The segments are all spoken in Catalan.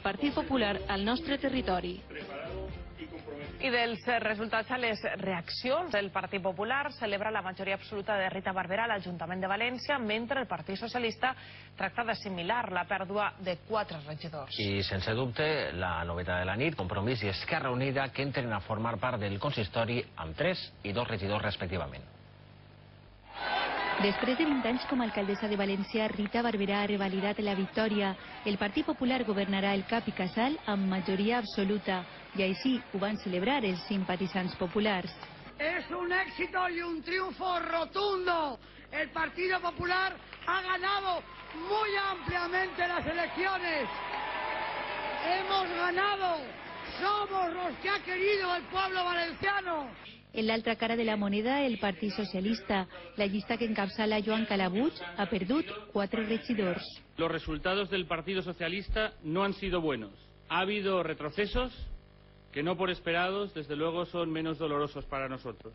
Partit Popular al nostre territori. I dels resultats a les reaccions, el Partit Popular celebra la majoria absoluta de Rita Barberà a l'Ajuntament de València, mentre el Partit Socialista tracta d'assimilar la pèrdua de 4 regidors. I sense dubte, la novetat de la nit, Compromís i Esquerra Unida, que entren a formar part del consistori amb 3 i 2 regidors respectivament. Després de 20 anys com a alcaldessa de València, Rita Barberà ha revalidat la victòria. El Partit Popular governarà el Cap i Casal amb majoria absoluta, y així ho van celebrar els simpatitzants populars. Es un éxito y un triunfo rotundo. El Partido Popular ha ganado muy ampliamente las elecciones. Hemos ganado. Somos los que ha querido el pueblo valenciano. En l'altra cara de la moneda, el Partit Socialista. La llista que encapçala Joan Calabuig ha perdut 4 regidors. Los resultados del Partido Socialista no han sido buenos. Ha habido retrocesos que no por esperados, desde luego, son menos dolorosos para nosotros.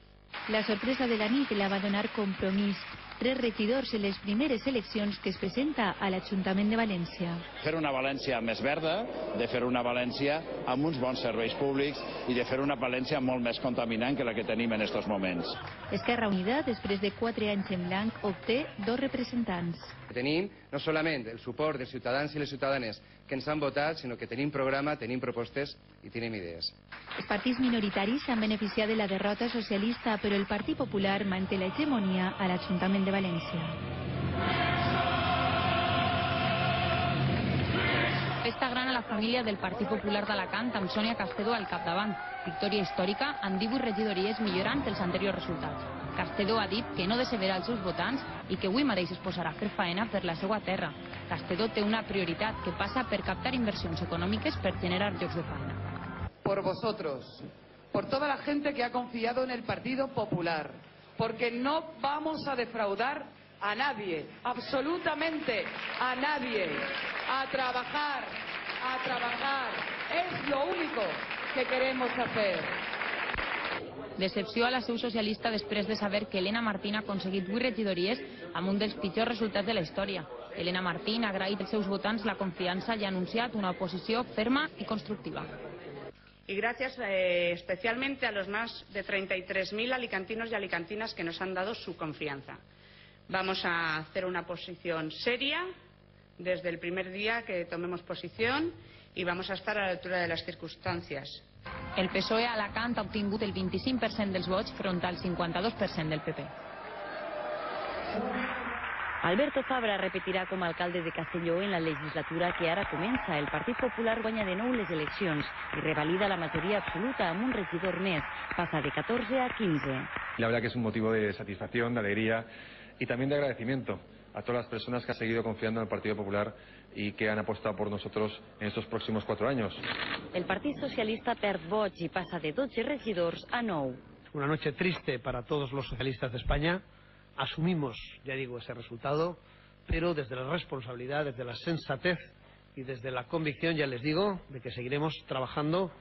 La sorpresa de la nit la va donar Compromís. 3 regidors en les primeres eleccions que es presenta a l'Ajuntament de València. Fer una València més verda, de fer una València amb uns bons serveis públics i de fer una València molt més contaminant que la que tenim en aquests moments. Esquerra Unida, després de 4 anys en blanc, obté 2 representants. Tenim no solament el suport dels ciutadans i les ciutadanes que ens han votat, sinó que tenim programa, tenim propostes i tenim idees. Els partits minoritaris s'han beneficiat de la derrota socialista, però el Partit Popular manté l'hegemonia a l'Ajuntament de València. Festa gran a la família del Partit Popular d'Alacant amb Sònia Castedo al capdavant. Victòria històrica amb 18 regidories millorant els anteriors resultats. Castedo ha dit que no decebrà els seus votants i que avui mateix es posarà a fer faena per la seva terra. Castedo té una prioritat que passa per captar inversions econòmiques per generar llocs de feina. Por vosotros, por toda la gente que ha confiado en el Partido Popular, porque no vamos a defraudar a nadie, absolutamente a nadie. A trabajar, es lo único que queremos hacer. Decepció a la seu socialista després de saber que Elena Martín ha aconseguit 8 regidories amb un dels pitjors resultats de la història. Elena Martín ha agraït als seus votants la confiança i ha anunciat una oposició ferma y constructiva. Y gracias especialmente a los más de 33.000 alicantinos y alicantinas que nos han dado su confianza. Vamos a hacer una posición seria desde el primer día que tomemos posición y vamos a estar a la altura de las circunstancias. El PSOE a Alacant ha obtingut el 25% dels vots front al 52% del PP. Alberto Fabra repetirà com a alcalde de Castelló en la legislatura que ara comença. El Partit Popular guanya de nou les eleccions i revalida la majoria absoluta amb un regidor més. Pasa de 14 a 15. La verdad que es un motivo de satisfacción, de alegría y también de agradecimiento a todas las personas que han seguido confiando en el Partido Popular y que han apostado por nosotros en estos próximos 4 años. El Partit Socialista perd vots i passa de 12 regidors a 9. Una noche triste para todos los socialistas de España. Asumimos, ya digo, ese resultado, pero desde la responsabilidad, desde la sensatez y desde la convicción, ya les digo, de que seguiremos trabajando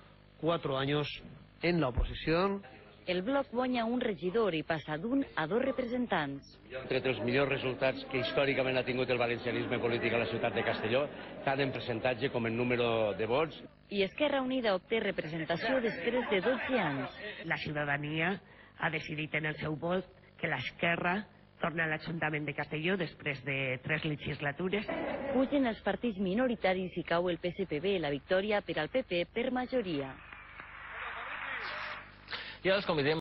4 años en la oposición. El Bloc guanya un regidor i passa d'1 a 2 representants. Entre els millors resultats que històricament ha tingut el valencianisme polític a la ciutat de Castelló, tant en percentatge com en número de vots. I Esquerra Unida obté representació després de 12 anys. La ciutadania ha decidit en el seu vot que l'Esquerra torna a l'Ajuntament de Castelló després de 3 legislatures. Pugen els partits minoritaris i cau el PSPB. La victòria per al PP per majoria. I ara els convidem